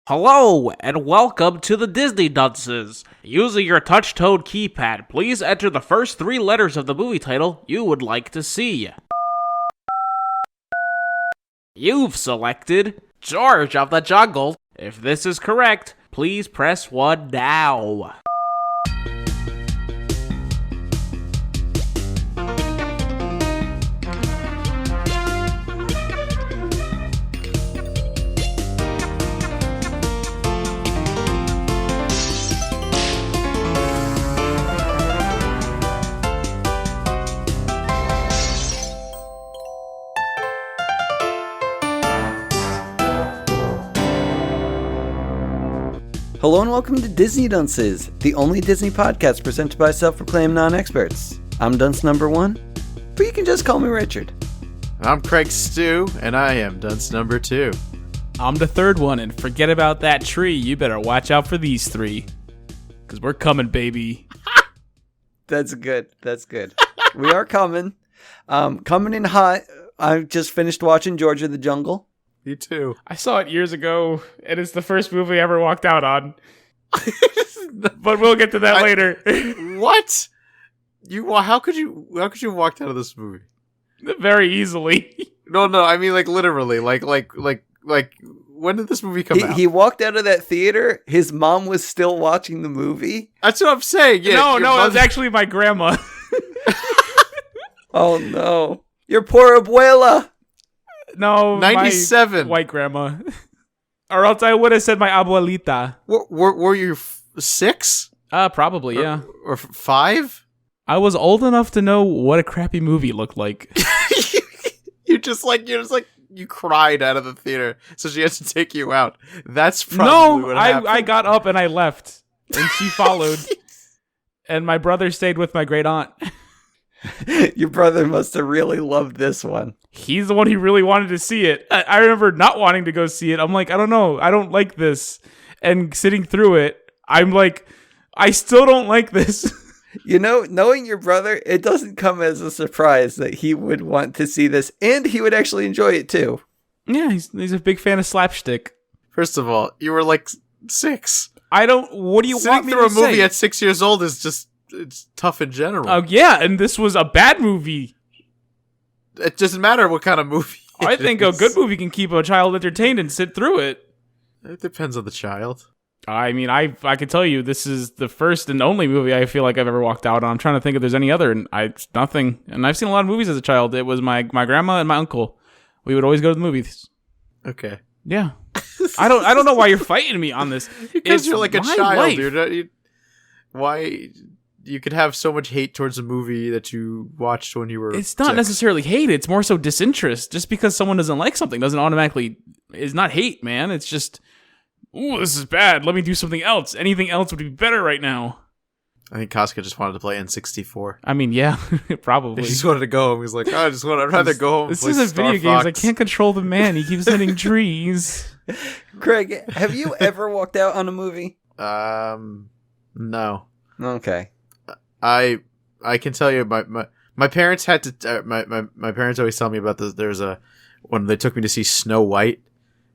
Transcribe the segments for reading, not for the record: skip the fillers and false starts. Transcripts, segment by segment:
Hello, and welcome to the Disney Dunces. Using your touch-tone keypad, please enter the first three letters of the movie title you would like to see. You've selected George of the Jungle. If this is correct, please press 1 now. Hello and welcome to Disney Dunces, the only Disney podcast presented by self-proclaimed non-experts. I'm Dunce number 1, but you can just call me Richard. I'm Craig Stew, and I am Dunce number 2. I'm the third one, and forget about that tree. You better watch out for these three, because we're coming, baby. That's good. We are coming. Coming in hot. I just finished watching George of the Jungle. You too. I saw it years ago, and it's the first movie I ever walked out on. But we'll get to that later. What? How could you walk out of this movie? Very easily. No, I mean like literally, like when did this movie come out? He walked out of that theater. His mom was still watching the movie. That's what I'm saying. Yeah, no, it was actually my grandma. Oh no, your poor abuela. No, 97. My white grandma. Or else I would have said my abuelita. Were you 6? Probably, yeah. Or 5? I was old enough to know what a crappy movie looked like. You cried out of the theater, so she had to take you out. That's probably what happened. I got up and I left, and she followed. And my brother stayed with my great aunt. Your brother must have really loved this one. He's the one who really wanted to see it. I remember not wanting to go see it. I'm like, I don't know. I don't like this. And sitting through it, I'm like, I still don't like this. You know, knowing your brother, it doesn't come as a surprise that he would want to see this, and he would actually enjoy it too. Yeah, he's a big fan of slapstick. First of all, you were like 6. What do you want me to say? Sitting through a movie at 6 years old is just, it's tough in general. Oh, yeah, and this was a bad movie. It doesn't matter what kind of movie I think a good movie can keep a child entertained and sit through it. It depends on the child. I mean, I can tell you this is the first and only movie I feel like I've ever walked out on. I'm trying to think if there's any other, and nothing. And I've seen a lot of movies as a child. It was my grandma and my uncle. We would always go to the movies. Okay. Yeah. I don't know why you're fighting me on this. Because you're like a child, life. dude. Why you could have so much hate towards a movie that you watched when you were It's not 6. necessarily hate. It's more so disinterest. Just because someone doesn't like something doesn't automatically is not hate, man. It's just, ooh, this is bad. Let me do something else. Anything else would be better right now. I think Casca just wanted to play N64. I mean, yeah, probably. He just wanted to go home. He was like, I'd rather go home. This play isn't Star video games. Fox. I can't control the man. He keeps hitting trees. Craig, have you ever walked out on a movie? No. Okay. I can tell you my parents had to my parents always tell me about this. There's when they took me to see Snow White,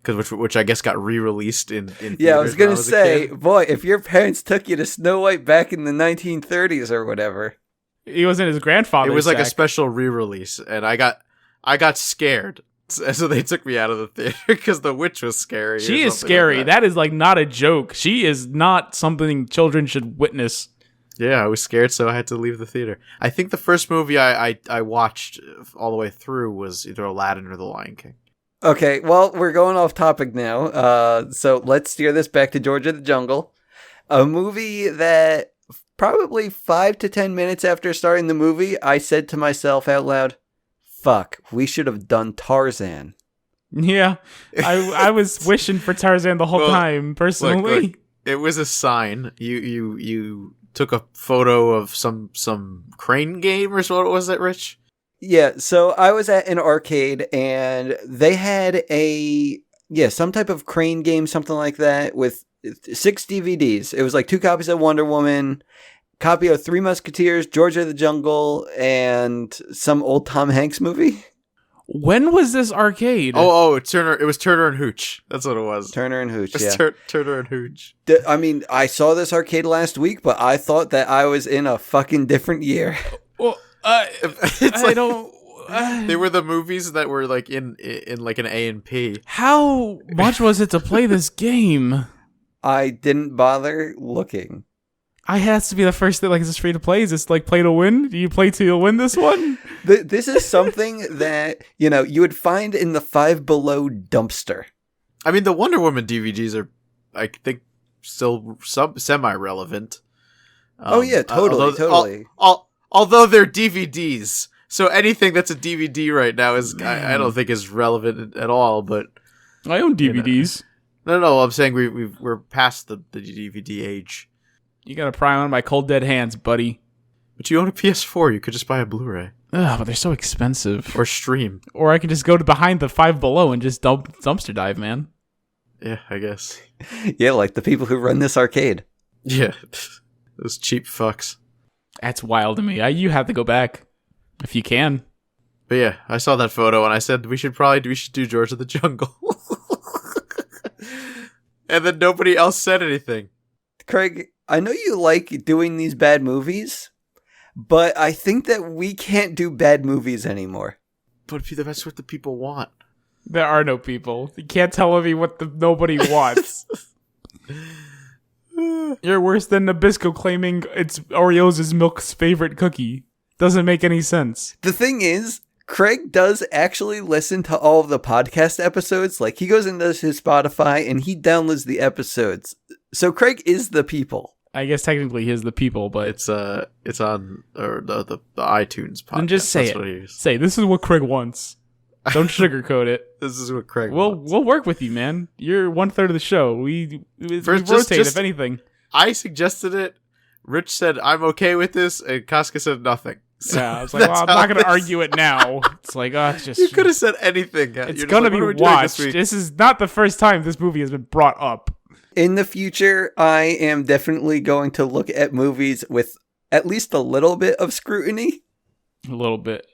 which I guess got re-released in yeah, I was gonna say, kid. boy, if your parents took you to Snow White back in the 1930s or whatever. He wasn't his grandfather. It was like a special re-release, and I got scared. So they took me out of the theater because the witch was scary. She is scary. Like that is like not a joke. She is not something children should witness. Yeah, I was scared, so I had to leave the theater. I think the first movie I watched all the way through was either Aladdin or The Lion King. Okay, well, we're going off topic now, so let's steer this back to George of the Jungle. A movie that probably 5 to 10 minutes after starting the movie, I said to myself out loud, fuck, we should have done Tarzan. Yeah, I was wishing for Tarzan the whole time, personally. Look, it was a sign. You took a photo of some crane game or so. What was it, Rich? Yeah, so I was at an arcade and they had some type of crane game, something like that, with 6 DVDs. It was like 2 copies of Wonder Woman, copy of Three Musketeers, George of the Jungle, and some old Tom Hanks movie. When was this arcade? Turner. It was Turner and Hooch. That's what it was. Turner and Hooch, It yeah. was Turner and Hooch. I mean, I saw this arcade last week, but I thought that I was in a fucking different year. Well, It's I don't. They were the movies that were like in like an A and P. How much was it to play this game? I didn't bother looking. I has to be the first thing. Like, is this free to play? Is this like play to win? Do you play till you win this one? This is something that, you would find in the Five Below dumpster. I mean, the Wonder Woman DVDs are, I think, still semi-relevant. Oh yeah, totally. Although they're DVDs, so anything that's a DVD right now is I don't think is relevant at all. But I own DVDs. No. I'm saying we're past the DVD age. You gotta pry on my cold dead hands, buddy. But you own a PS4. You could just buy a Blu-ray Ugh, but they're so expensive. or stream. Or I can just go to behind the Five Below and just dumpster dive, man. Yeah, I guess. Yeah, like the people who run this arcade. Yeah, those cheap fucks. That's wild to me. You have to go back if you can. But yeah, I saw that photo and I said we should do George of the Jungle. And then nobody else said anything. Craig, I know you like doing these bad movies, but I think that we can't do bad movies anymore. But that's what the people want. There are no people. You can't tell me what nobody wants. You're worse than Nabisco claiming it's Oreos' Milk's favorite cookie. Doesn't make any sense. The thing is, Craig does actually listen to all of the podcast episodes. Like, he goes into his Spotify and he downloads the episodes. So Craig is the people. I guess technically he's the people, but It's on the iTunes podcast. then just say That's what he it. is. Say this is what Craig wants. Don't sugarcoat it. This is what Craig We'll wants. work with you, man. You're 1/3 of the show. We First, rotate just- if anything. I suggested it. Rich said, I'm okay with this, and Casca said nothing. So Yeah, I was like, well, I'm that's not how going to this- argue it now. It's like, it's just You could have said anything. it's You're just going to like, what are we be doing watched. this week? This is not the first time this movie has been brought up. In the future, I am definitely going to look at movies with at least a little bit of scrutiny. A little bit.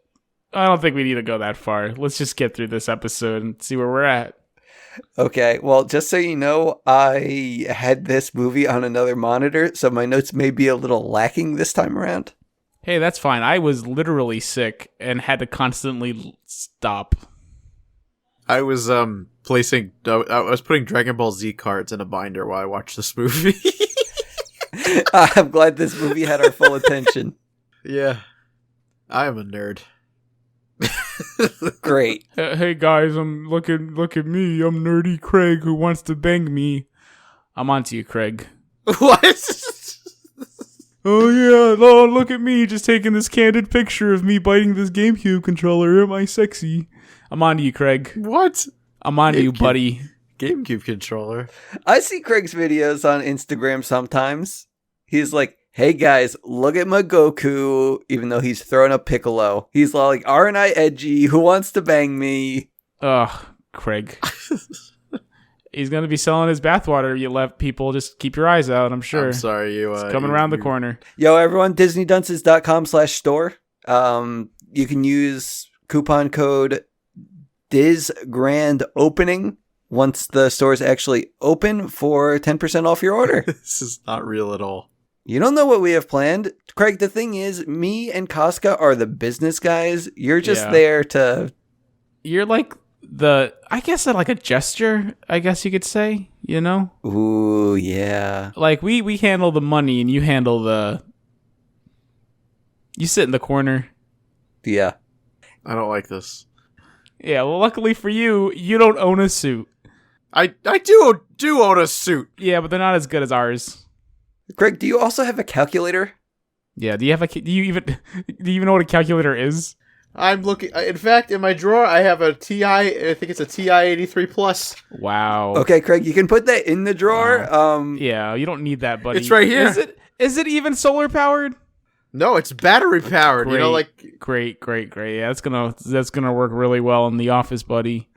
I don't think we need to go that far. Let's just get through this episode and see where we're at. Okay, well, just so you know, I had this movie on another monitor, so my notes may be a little lacking this time around. Hey, that's fine. I was literally sick and had to constantly stop. I was I was putting Dragon Ball Z cards in a binder while I watched this movie. I'm glad this movie had our full attention. Yeah. I am a nerd. Great. Hey guys, look at me. I'm nerdy Craig who wants to bang me. I'm onto you, Craig. What? Oh yeah, look at me just taking this candid picture of me biting this GameCube controller. Am I sexy? I'm onto you, Craig. What? I'm onto you, GameCube. buddy. GameCube controller. I see Craig's videos on Instagram sometimes. He's like, hey guys, look at my Goku, even though he's throwing a Piccolo. He's like, aren't I edgy? Who wants to bang me? Ugh, Craig. He's gonna be selling his bathwater. You left people. Just keep your eyes out. I'm sure. I'm sorry, It's coming around the corner. Yo, everyone, DisneyDunces.com/store. You can use coupon code DizGrandOpening once the stores actually open for 10% off your order. This is not real at all. You don't know what we have planned. Craig, the thing is, me and Casca are the business guys. You're just Yeah. there to... You're like I guess like a gesture, I guess you could say, you know? Ooh, yeah. Like we handle the money and you handle you sit in the corner. Yeah. I don't like this. Yeah, well luckily for you, you don't own a suit. I do own a suit. Yeah, but they're not as good as ours. Craig, do you also have a calculator? Yeah, do you even know what a calculator is? I'm looking. In fact, in my drawer, I have a TI. I think it's a TI 83 Plus. Wow. Okay, Craig, you can put that in the drawer. Yeah, you don't need that, buddy. It's right here. Is it even solar powered? No, it's battery powered. Great. You know, like Great. Yeah, that's gonna work really well in the office, buddy.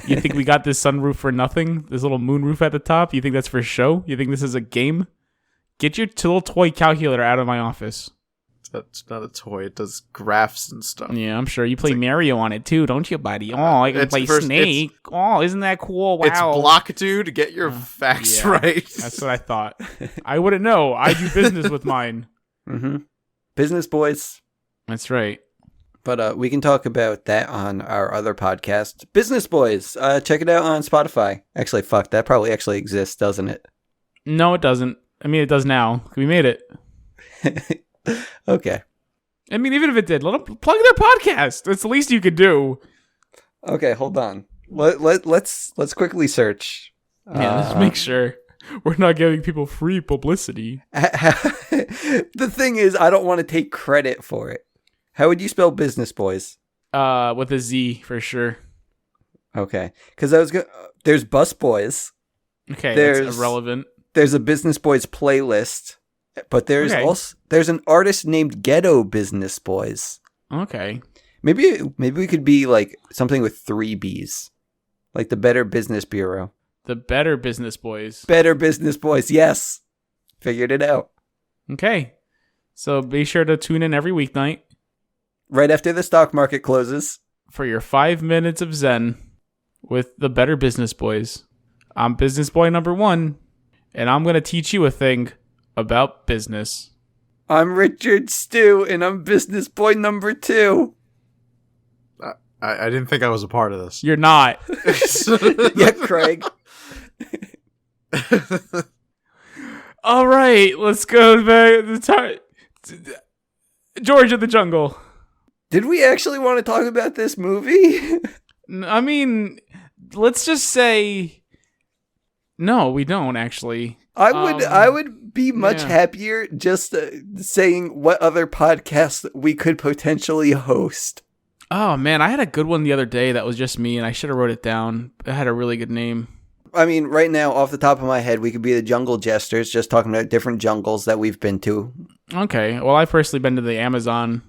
You think we got this sunroof for nothing? This little moon roof at the top? You think that's for show? You think this is a game? Get your little toy calculator out of my office. That's not a toy. It does graphs and stuff. Yeah, I'm sure you play Mario on it too, don't you, buddy? Oh, I can play Snake. Oh, isn't that cool? Wow. It's block, dude. Get your facts Yeah, right. That's what I thought. I wouldn't know. I do business with mine. Mm-hmm. Business Boys. That's right. But we can talk about that on our other podcast, Business Boys. Check it out on Spotify. Actually, fuck, that probably actually exists, doesn't it? No, it doesn't. I mean, it does now. We made it. Okay. I mean, even if it did, let them plug their podcast. That's the least you could do. Okay, hold on. Let's quickly search. Yeah, let's make sure we're not giving people free publicity. The thing is, I don't want to take credit for it. How would you spell Business Boys? With a Z for sure. Okay, because I was going. There's Bus Boys. Okay, There's- that's irrelevant. There's a Business Boys playlist, but there's Okay. also an artist named Ghetto Business Boys. Okay. Maybe we could be like something with 3 B's, like the Better Business Bureau. The Better Business Boys. Better Business Boys. Yes, figured it out. Okay. So be sure to tune in every weeknight Right after the stock market closes. for your 5 minutes of Zen with the Better Business Boys. I'm Business Boy number 1, and I'm going to teach you a thing about business. I'm Richard Stew, and I'm Business Boy number 2. I didn't think I was a part of this. You're not. Yeah, Craig. All right, let's go back to George of the Jungle. Did we actually want to talk about this movie? I mean, let's just say no, we don't actually. I would be much yeah. happier just saying what other podcasts we could potentially host. Oh man, I had a good one the other day that was just me, and I should have wrote it down. It had a really good name. I mean, right now, off the top of my head, we could be the Jungle Jesters, just talking about different jungles that we've been to. Okay, well, I've personally been to the Amazon.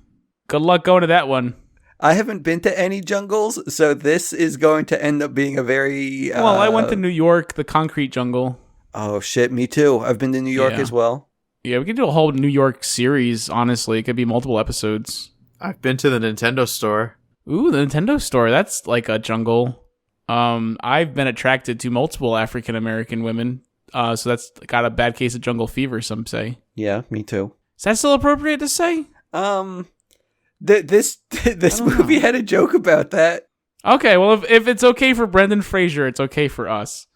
Good luck going to that one. I haven't been to any jungles, so this is going to end up being a very... Well, I went to New York, the concrete jungle. Oh, shit, me too. I've been to New York Yeah. as well. Yeah, we could do a whole New York series, honestly. It could be multiple episodes. I've been to the Nintendo store. Ooh, the Nintendo store. That's like a jungle. I've been attracted to multiple African American women. So that's got a bad case of jungle fever, some say. Yeah, me too. Is that still appropriate to say? This movie had a joke about that. Okay, well, if it's okay for Brendan Fraser, it's okay for us.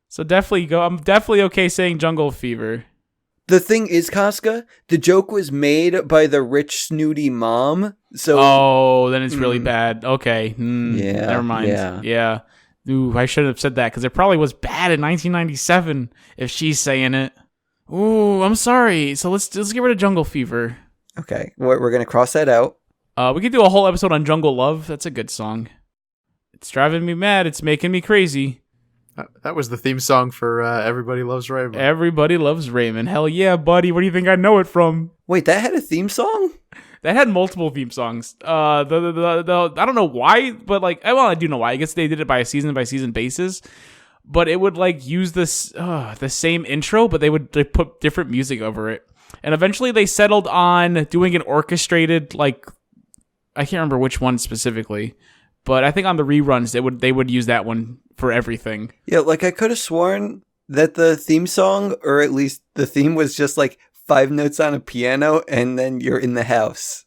So definitely go. I'm definitely okay saying jungle fever. The thing is, Casca, the joke was made by the rich, snooty mom. So, Oh, then it's really bad. Okay. Yeah, Never mind. yeah. Ooh, I should have said that because it probably was bad in 1997 if she's saying it. Ooh, I'm sorry. So let's get rid of jungle fever. okay, we're going to cross that out. We could do a whole episode on Jungle Love. That's a good song. It's driving me mad. It's making me crazy. That was the theme song for Everybody Loves Raymond. Everybody loves Raymond. Hell yeah, buddy. Where do you think I know it from? Wait, that had a theme song? That had multiple theme songs. I don't know why, but like, well, I do know why. I guess they did it by season basis. But it would like use this the same intro, but they put different music over it. And eventually they settled on doing an orchestrated, like, I can't remember which one specifically, but I think on the reruns they would use that one for everything. Yeah, like I could have sworn that the theme song, or at least the theme, was just like 5 notes on a piano and then you're in the house.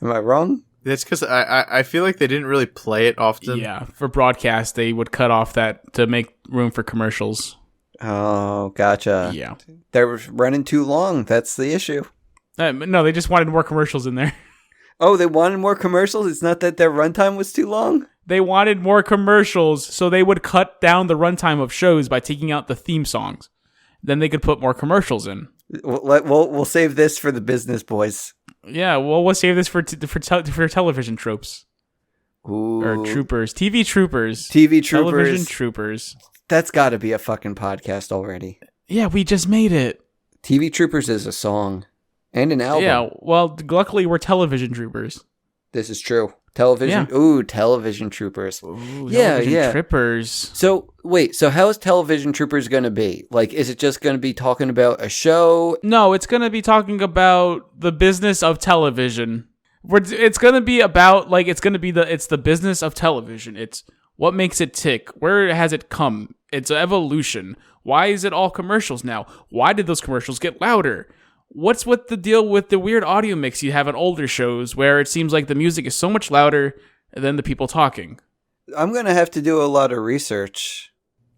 Am I wrong? That's because I feel like they didn't really play it often. Yeah, for broadcast they would cut off that to make room for commercials. Oh, gotcha. Yeah. They're running too long. That's the issue. No, they just wanted more commercials in there. Oh, they wanted more commercials? It's not that their runtime was too long? They wanted more commercials, so they would cut down the runtime of shows by taking out the theme songs. Then they could put more commercials in. We'll save this for the business boys. Yeah, well, we'll save this for television tropes. Ooh. Or troopers. TV troopers. TV troopers. Television troopers. That's got to be a fucking podcast already. Yeah, we just made it. TV Troopers is a song and an album. Yeah, well, luckily we're television troopers. This is true. Television. Yeah. Ooh, Television Troopers. Ooh, Yeah, Television yeah. Trippers. So wait, so how is Television Troopers going to be? Like, is it just going to be talking about a show? No, it's going to be talking about the business of television. It's going to be about, like, it's the business of television. It's what makes it tick. Where has it come? It's evolution. Why is it all commercials now? Why did those commercials get louder? What's with the deal with the weird audio mix you have on older shows where it seems like the music is so much louder than the people talking? I'm going to have to do a lot of research.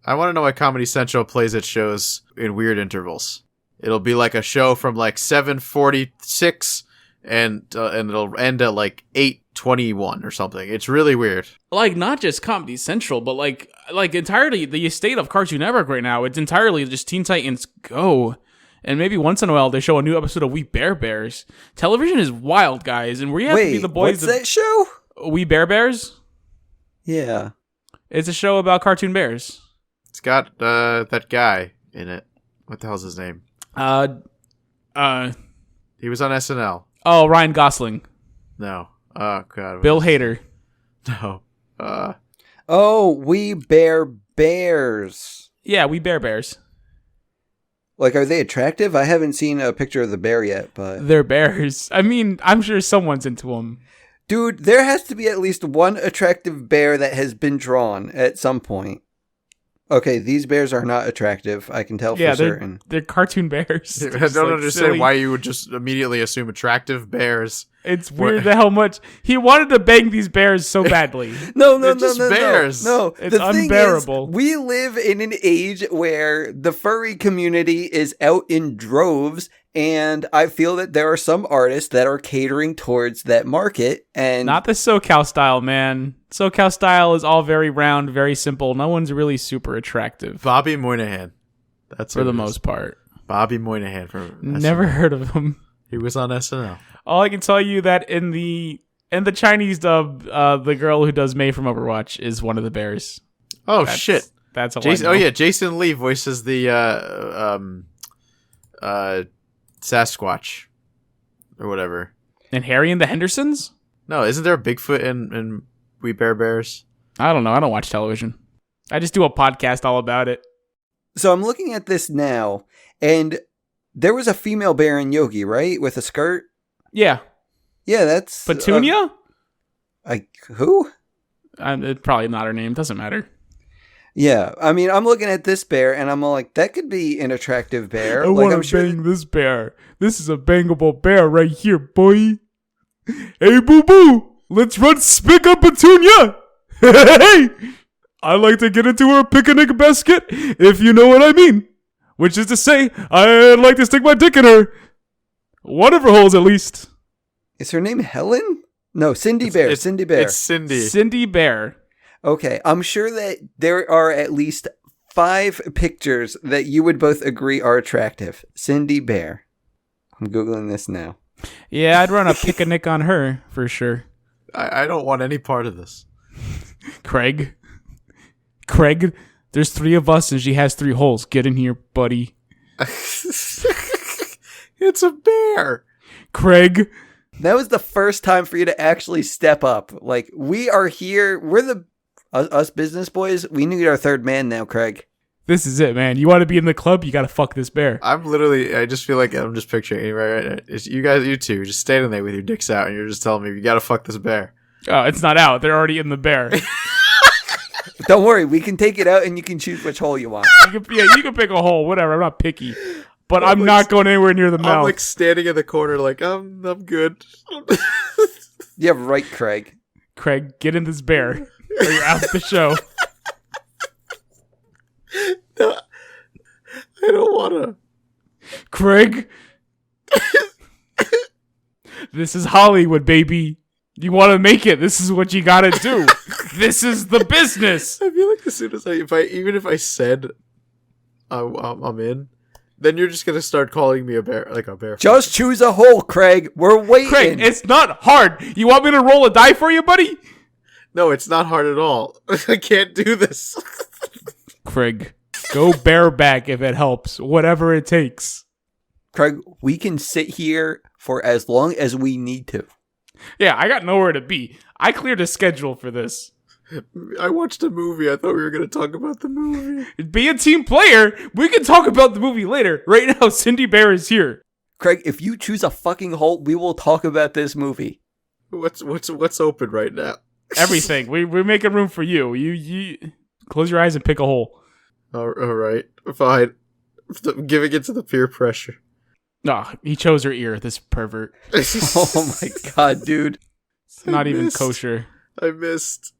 I want to know why Comedy Central plays its shows in weird intervals. It'll be like a show from like 7:46 and it'll end at like 8:21 or something. It's really weird. Like, not just Comedy Central, but like entirely the estate of Cartoon Network right now. It's entirely just Teen Titans Go. And maybe once in a while they show a new episode of We Bare Bears. Television is wild, guys, and we have to be the boys. What's that show? We Bare Bears? Yeah. It's a show about cartoon bears. It's got that guy in it. What the hell's his name? He was on SNL. Oh, Ryan Gosling. No. Oh god. Bill Hader. No. Oh, We Bare Bears. Yeah, We Bare Bears. Like, are they attractive? I haven't seen a picture of the bear yet, but... They're bears. I mean, I'm sure someone's into them. Dude, there has to be at least one attractive bear that has been drawn at some point. Okay, these bears are not attractive. I can tell for certain. They're cartoon bears. I don't understand why you would just immediately assume attractive bears. It's weird how much he wanted to bang these bears so badly. No, They're just bears. No, It's the thing unbearable. is, we live in an age where the furry community is out in droves, and I feel that there are some artists that are catering towards that market. And Not the SoCal style, man. SoCal style is all very round, very simple. No one's really super attractive Bobby Moynihan. That's for what the it is. most part. Bobby Moynihan from Never SNL. heard of him. He was on SNL. All I can tell you that in the Chinese dub, the girl who does Mei from Overwatch is one of the bears. Oh That's- shit. That's all Jason, I know. oh yeah, Jason Lee voices the Sasquatch or whatever. And Harry and the Hendersons? No, isn't there a Bigfoot in We Bare Bears? I don't know. I don't watch television. I just do a podcast all about it. so I'm looking at this now, and there was a female bear in Yogi, right? With a skirt? Yeah. Yeah, that's... Petunia? Who? It's probably not her name. Doesn't matter. Yeah, I mean, I'm looking at this bear, and I'm all like, that could be an attractive bear. I Like, want I'm to sure bang this bear. This is a bangable bear right here, boy. Hey, boo-boo. Let's run spick up Petunia. Hey! I like to get into her picnic basket, if you know what I mean. Which is to say, I'd like to stick my dick in her. One of her holes, at least. Is her name Helen? No, Cindy Bear. Cindy Bear. It's Cindy. Cindy Bear. Okay, I'm sure that there are at least 5 pictures that you would both agree are attractive. Cindy Bear. I'm Googling this now. Yeah, I'd run a picnic on her, for sure. I don't want any part of this. Craig, there's 3 of us and she has 3 holes. Get in here, buddy. It's a bear. Craig. That was the first time for you to actually step up. Like, we are here. We're the... Us business boys, we need our third man now, Craig. This is it, man. You want to be in the club? You got to fuck this bear. I just feel like I'm just picturing it right now. It's you two, just standing there with your dicks out, and you're just telling me you gotta fuck this bear. Oh, it's not out. They're already in the bear. Don't worry, we can take it out and you can choose which hole you want. You can pick a hole, whatever. I'm not picky. But I'm not going anywhere near the I'm mouth. like standing in the corner, like I'm good. Yeah, right, Craig. Craig, get in this bear, or you're out the show. No, I don't wanna. Craig, this is Hollywood, baby. You want to make it. This is what you got to do. This is the business. I feel like as soon as if I said I'm in, then you're just gonna start calling me a bear, like a bear. Just choose a hole, Craig. We're waiting. Craig, it's not hard. You want me to roll a die for you, buddy? No, it's not hard at all. I can't do this. Craig, go bareback if it helps. Whatever it takes. Craig, we can sit here for as long as we need to. Yeah, I got nowhere to be. I cleared a schedule for this. I watched a movie. I thought we were going to talk about the movie. Be a team player. We can talk about the movie later. Right now, Cindy Bear is here. Craig, if you choose a fucking hole, we will talk about this movie. What's open right now? Everything. We're making room for you. You close your eyes and pick a hole. All right, fine. Giving it to the peer pressure. No, he chose her ear. This pervert. Oh my god, dude. It's not even kosher. I missed.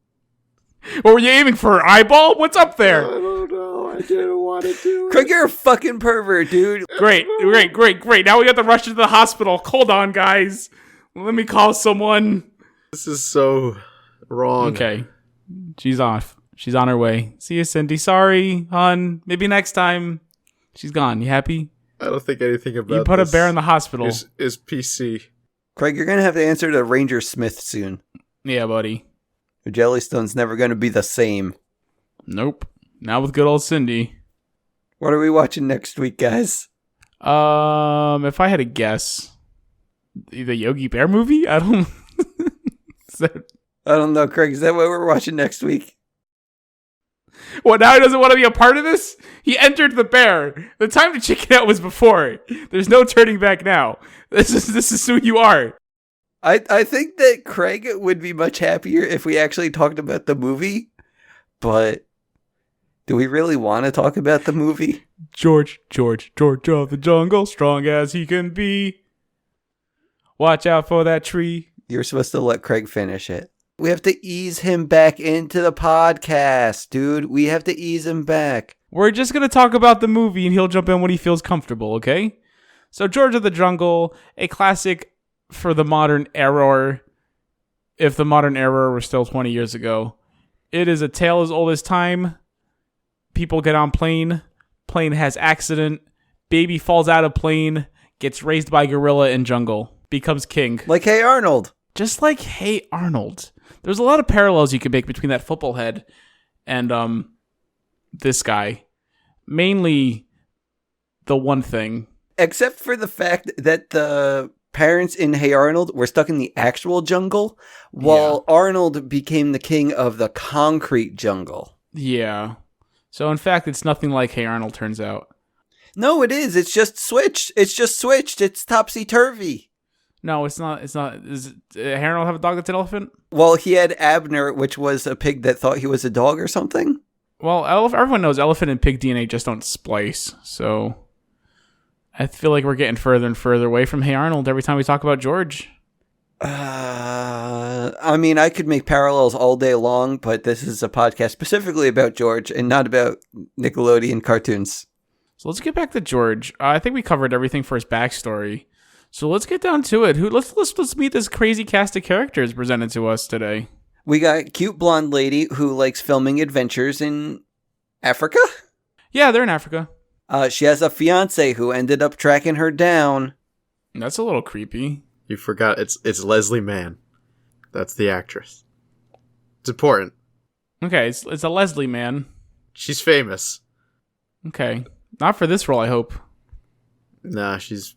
What were you aiming for? Her eyeball? What's up there? I don't know. I didn't want to do it. Craig, you're a fucking pervert, dude. Great. Now we got to rush to the hospital. Hold on, guys. Let me call someone. This is so wrong. Okay. She's off. She's on her way. See you, Cindy. Sorry, hon. Maybe next time. She's gone. You happy? I don't think anything about You put a this bear in the hospital. is PC. Craig, you're going to have to answer to Ranger Smith soon. Yeah, buddy. The Jellystone's never going to be the same. Nope. Not with good old Cindy. What are we watching next week, guys? If I had a guess, the Yogi Bear movie? I don't... I don't know, Craig. Is that what we're watching next week? What, now he doesn't want to be a part of this? He entered the bear. The time to chicken out was before. There's no turning back now. This is who you are. I think that Craig would be much happier if we actually talked about the movie, but do we really want to talk about the movie? George of the jungle, strong as he can be. Watch out for that tree. You're supposed to let Craig finish it. We have to ease him back into the podcast, dude. We have to ease him back. We're just going to talk about the movie and he'll jump in when he feels comfortable, okay? So George of the Jungle, a classic for the modern era, if the modern era were still 20 years ago. It is a tale as old as time. People get on plane has accident, baby falls out of plane, gets raised by gorilla in jungle, becomes king. Like Hey Arnold. Just like Hey Arnold. There's a lot of parallels you could make between that football head and this guy. Mainly the one thing. Except for the fact that the parents in Hey Arnold were stuck in the actual jungle, while Arnold became the king of the concrete jungle. Yeah. So in fact, it's nothing like Hey Arnold, turns out. No, it is. It's just switched. It's topsy-turvy. No, it's not. Does Hey Arnold have a dog that's an elephant? Well, he had Abner, which was a pig that thought he was a dog or something. Well, everyone knows elephant and pig DNA just don't splice, so I feel like we're getting further and further away from Hey Arnold every time we talk about George. I mean, I could make parallels all day long, but this is a podcast specifically about George and not about Nickelodeon cartoons. So let's get back to George. I think we covered everything for his backstory. So let's get down to it. Let's meet this crazy cast of characters presented to us today. We got cute blonde lady who likes filming adventures in Africa. Yeah, they're in Africa. She has a fiance who ended up tracking her down. That's a little creepy. You forgot it's Leslie Mann. That's the actress. It's important. Okay, it's a Leslie man. She's famous. Okay, not for this role, I hope. Nah, she's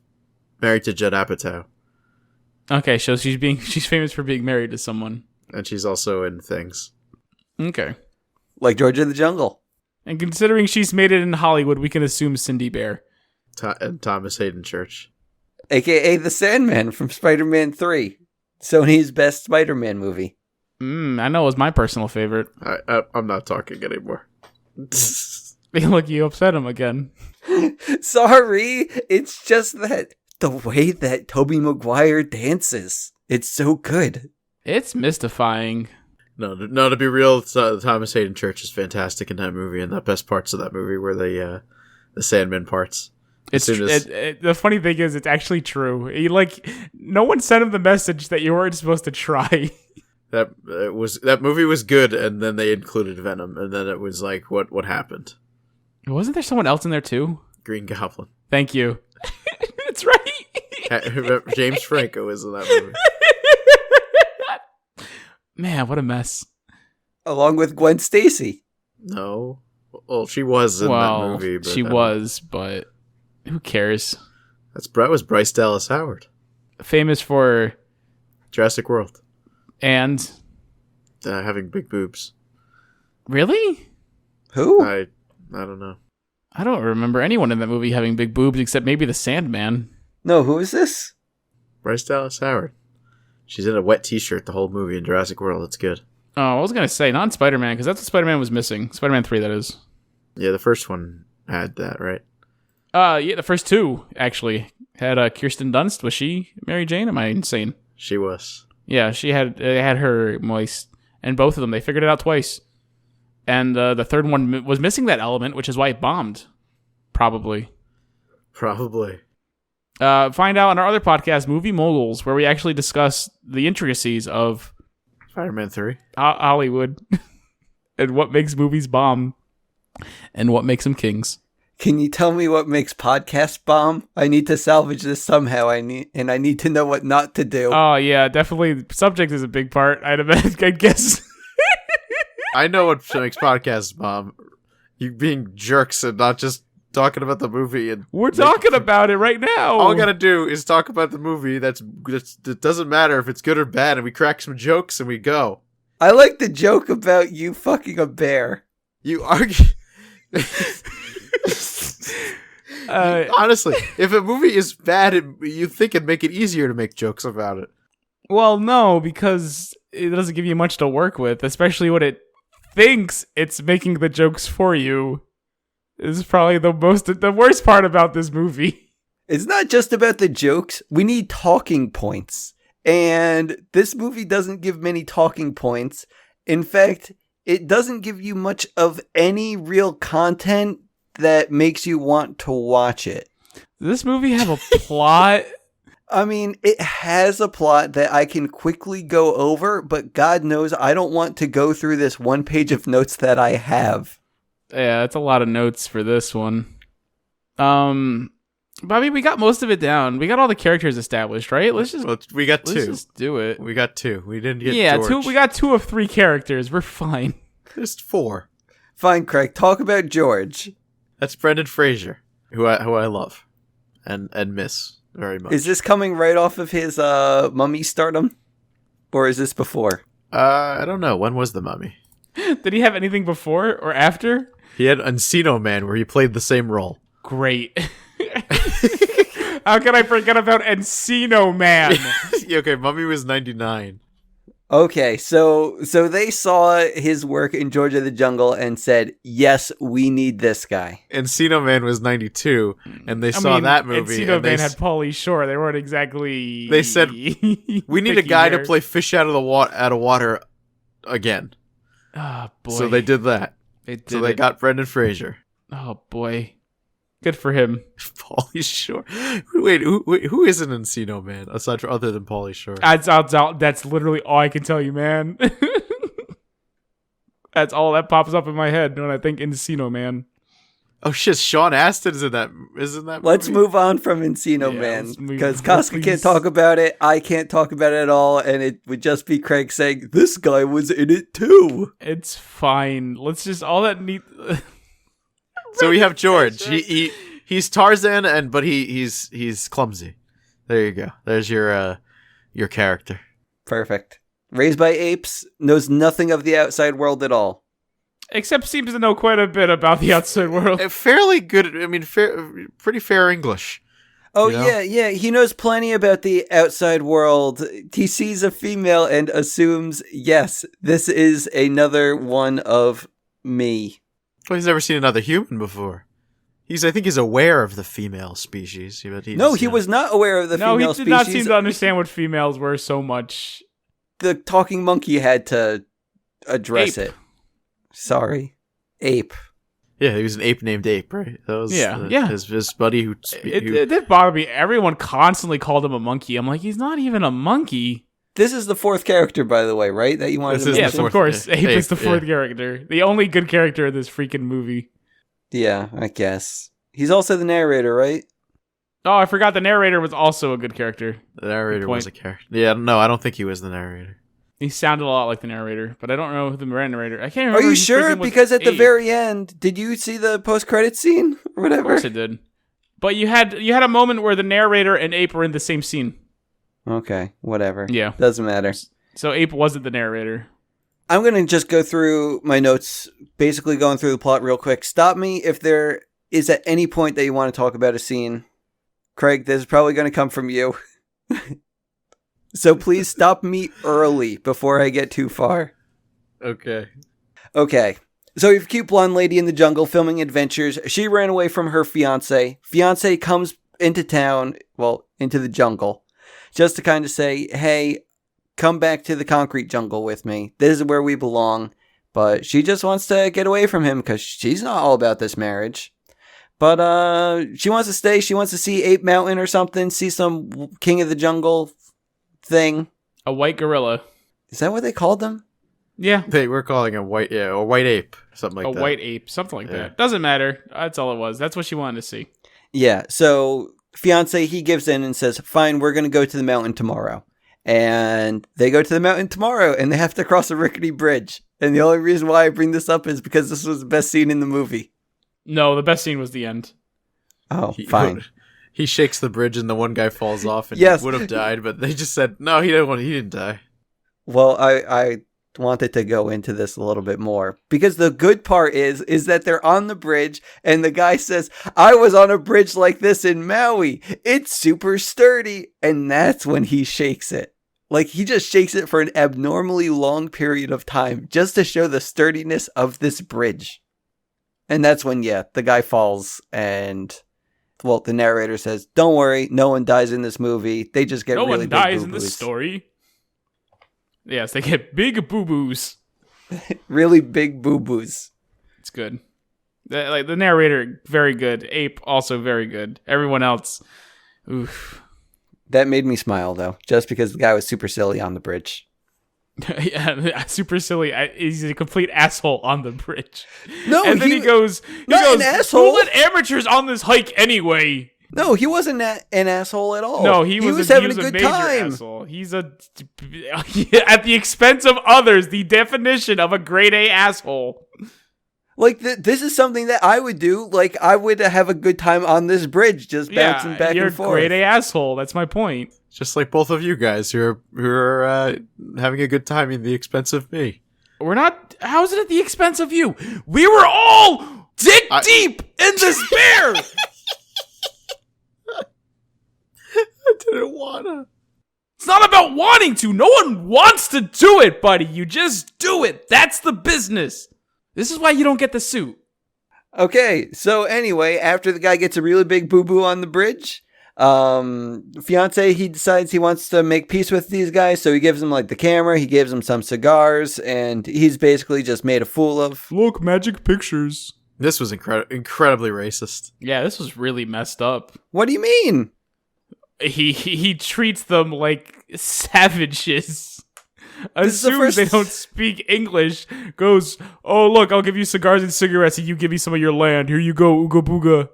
married to Judd Apatow. Okay, so she's famous for being married to someone. And she's also in things. Okay. Like George of the Jungle. And considering she's made it in Hollywood, we can assume Cindy Bear. And Thomas Hayden Church. AKA the Sandman from Spider-Man 3. Sony's best Spider-Man movie. I know it was my personal favorite. I'm not talking anymore. Look, you upset him again. Sorry, it's just that the way that Tobey Maguire dances. It's so good. It's mystifying. No, to be real, Thomas Hayden Church is fantastic in that movie, and the best parts of that movie were the Sandman parts. The funny thing is, it's actually true. No one sent him the message that you weren't supposed to try. That movie was good, and then they included Venom, and then it was like, what happened? Wasn't there someone else in there too? Green Goblin. Thank you. That's right. James Franco is in that movie. Man, what a mess. Along with Gwen Stacy. No. Well, she was in that movie. But she was, but who cares? That was Bryce Dallas Howard. Famous for Jurassic World. And Having big boobs. really? Who? I don't know. I don't remember anyone in that movie having big boobs except maybe the Sandman. No, who is this? Bryce Dallas Howard. She's in a wet t-shirt the whole movie in Jurassic World. It's good. Oh, I was going to say, not Spider-Man, because that's what Spider-Man was missing. Spider-Man 3, that is. Yeah, the first one had that, right? Yeah, the first two, actually, had Kirsten Dunst. Was she Mary Jane? Am I insane? She was. Yeah, they had her moist. And both of them, they figured it out twice. And the third one was missing that element, which is why it bombed. Probably. Probably. Find out on our other podcast, Movie Moguls, where we actually discuss the intricacies of Spider-Man 3. Hollywood and what makes movies bomb and what makes them kings. Can you tell me what makes podcasts bomb? I need to salvage this somehow. I need to know what not to do. Oh yeah, definitely. Subject is a big part. I guess. I know what makes podcasts bomb. You being jerks and not just talking about the movie. And We're talking about it right now. all we gotta do is talk about the movie. That doesn't matter if it's good or bad, and we crack some jokes and we go. I like the joke about you fucking a bear. You argue. Honestly, if a movie is bad, you think it'd make it easier to make jokes about it. Well, no, because it doesn't give you much to work with, especially when it thinks it's making the jokes for you. This is probably the worst part about this movie. It's not just about the jokes. We need talking points. And this movie doesn't give many talking points. In fact, it doesn't give you much of any real content that makes you want to watch it. Does this movie have a plot? I mean, it has a plot that I can quickly go over, but God knows I don't want to go through this one page of notes that I have. Yeah, it's a lot of notes for this one. Bobby, we got most of it down. We got all the characters established, right? We got two. Let's just do it. We got two. We didn't get George. We got 2 of 3 characters. We're fine. Just 4. Fine, Craig. Talk about George. That's Brendan Fraser, who I love and miss very much. Is this coming right off of his Mummy stardom? Or is this before? I don't know. When was The Mummy? Did he have anything before or after? He had Encino Man, where he played the same role. Great. How can I forget about Encino Man? Okay, Mummy was 99. Okay, so they saw his work in George of the Jungle and said, yes, we need this guy. Encino Man was 92, and they saw that movie. Encino Man had Pauly Shore. They weren't exactly... They said, we need a guy to play fish out of water again. Oh, boy. So they did that. They got Brendan Fraser. Oh, boy. Good for him. Pauly Shore. Wait, who is an Encino Man other than Pauly Shore? That's literally all I can tell you, man. That's all that pops up in my head when I think Encino Man. Oh shit, Sean Astin isn't that movie? Let's move on from Encino Man, because Casca can't talk about it, I can't talk about it at all, and it would just be Craig saying, this guy was in it too. It's fine. Let's just, all that neat... So we have George. He's Tarzan, but he's clumsy. There you go. There's your character. Perfect. Raised by apes, knows nothing of the outside world at all. Except seems to know quite a bit about the outside world. Fairly good. I mean, pretty fair English. Oh, you know? yeah. He knows plenty about the outside world. He sees a female and assumes, yes, this is another one of me. Well, he's never seen another human before. I think he's aware of the female species. But he was not aware of the female species. No, he did not seem to understand what females were so much. The talking monkey had to address it. Sorry. Ape. Yeah, he was an ape named Ape, right? That was his buddy who... It did bother me. Everyone constantly called him a monkey. I'm like, he's not even a monkey. This is the 4th character, by the way, right? That you wanted to mention? Yes, of course. Ape is the 4th character. The only good character in this freaking movie. Yeah, I guess. He's also the narrator, right? Oh, I forgot the narrator was also a good character. The narrator was a character. Yeah, no, I don't think he was the narrator. He sounded a lot like the narrator, but I don't know who the narrator. I can't remember. Are you sure? Because at the very end, did you see the post-credit scene or whatever? Of course I did. But you had a moment where the narrator and Ape were in the same scene. Okay, whatever. Yeah. Doesn't matter. So Ape wasn't the narrator. I'm going to just go through my notes, basically going through the plot real quick. Stop me if there is at any point that you want to talk about a scene. Craig, this is probably going to come from you. So please stop me early before I get too far. Okay. Okay. So we have a cute blonde lady in the jungle filming adventures. She ran away from her fiance. Fiance comes into town, well, into the jungle, just to kind of say, hey, come back to the concrete jungle with me. This is where we belong. But she just wants to get away from him because she's not all about this marriage. But she wants to stay. She wants to see Ape Mountain or something, see some King of the Jungle thing. A white gorilla. Is that what they called them? Yeah. They were calling a white ape, something like that. A white ape, something like that. Doesn't matter. That's all it was. That's what she wanted to see. Yeah, so fiance, he gives in and says, fine, we're going to go to the mountain tomorrow. And they go to the mountain tomorrow, and they have to cross a rickety bridge. And the only reason why I bring this up is because this was the best scene in the movie. No, the best scene was the end. Oh, fine. He shakes the bridge and the one guy falls off and Yes. would have died, but they just said, no, he didn't die. Well, I wanted to go into this a little bit more because the good part is that they're on the bridge and the guy says, I was on a bridge like this in Maui. It's super sturdy. And that's when he shakes it. Like he just shakes it for an abnormally long period of time just to show the sturdiness of this bridge. And that's when, the guy falls and, well, the narrator says, don't worry, no one dies in this movie. They just get no really one big dies in boo-boos. this story. Yes, they get big boo-boos. Really big boo-boos. It's good. The narrator, very good. Ape, also very good. Everyone else, oof. That made me smile, though, just because the guy was super silly on the bridge. Yeah, super silly. He's a complete asshole on the bridge. No, and then he goes, an asshole. Who let amateurs on this hike anyway? No, he wasn't an asshole at all. No, he was having a major good time. asshole. He's at the expense of others. The definition of a grade A asshole. Like this is something that I would do. Like I would have a good time on this bridge, just bouncing back you're and forth. a grade A asshole. That's my point. Just like both of you guys who are having a good time at the expense of me. We're not. How is it at the expense of you? We were all dick deep in despair. I didn't wanna. It's not about wanting to. No one wants to do it, buddy. You just do it. That's the business. This is why you don't get the suit. Okay, so anyway, after the guy gets a really big boo-boo on the bridge, fiance, he decides he wants to make peace with these guys, so he gives them like the camera, he gives them some cigars, and he's basically just made a fool of. Look, magic pictures. This was incredibly racist. Yeah, this was really messed up. What do you mean? He treats them like savages. Assumes they don't speak English. Goes, oh look, I'll give you cigars and cigarettes, and you give me some of your land. Here you go, ooga booga.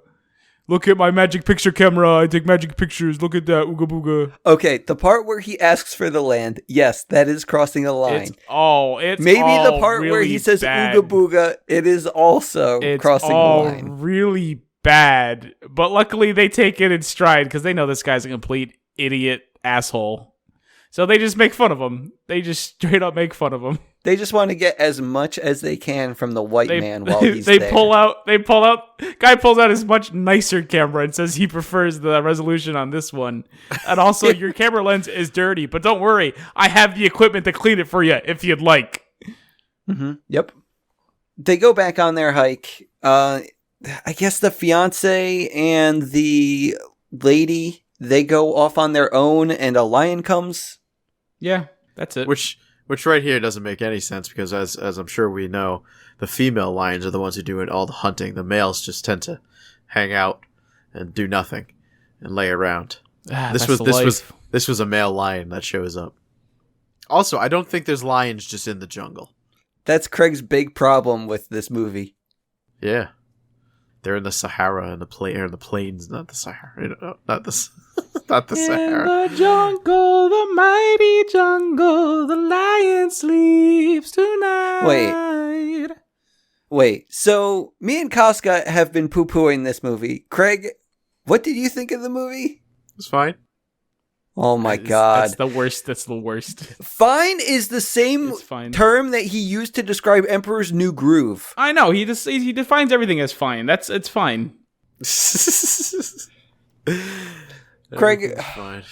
Look at my magic picture camera. I take magic pictures. Look at that, ooga booga. Okay, the part where he asks for the land, yes, that is crossing a line. It's maybe all the part really where he says bad. ooga booga, it is also crossing the line. Really bad. But luckily they take it in stride because they know this guy's a complete idiot asshole. So they just make fun of him. They just straight up make fun of him. They just want to get as much as they can from the white man while he's they there. Guy pulls out his much nicer camera and says he prefers the resolution on this one. And also, your camera lens is dirty, but don't worry. I have the equipment to clean it for you if you'd like. Mm-hmm. Yep. They go back on their hike. I guess the fiance and the lady, they go off on their own and a lion comes. Yeah, that's it. Which right here doesn't make any sense because as I'm sure we know, the female lions are the ones who do all the hunting. The males just tend to hang out and do nothing and lay around. This was a male lion that shows up. Also, I don't think there's lions just in the jungle. That's Craig's big problem with this movie. Yeah. They're in the Sahara and the plains, not the Sahara. Not the Sahara. In the jungle, the mighty jungle, the lion sleeps tonight. Wait. So me and Casca have been poo-pooing this movie. Craig, what did you think of the movie? It's fine. Oh my god. That's the worst. That's the worst. Fine is the same It's fine. term that he used to describe Emperor's New Groove. I know. He defines everything as fine. It's fine. Craig, Everything's fine.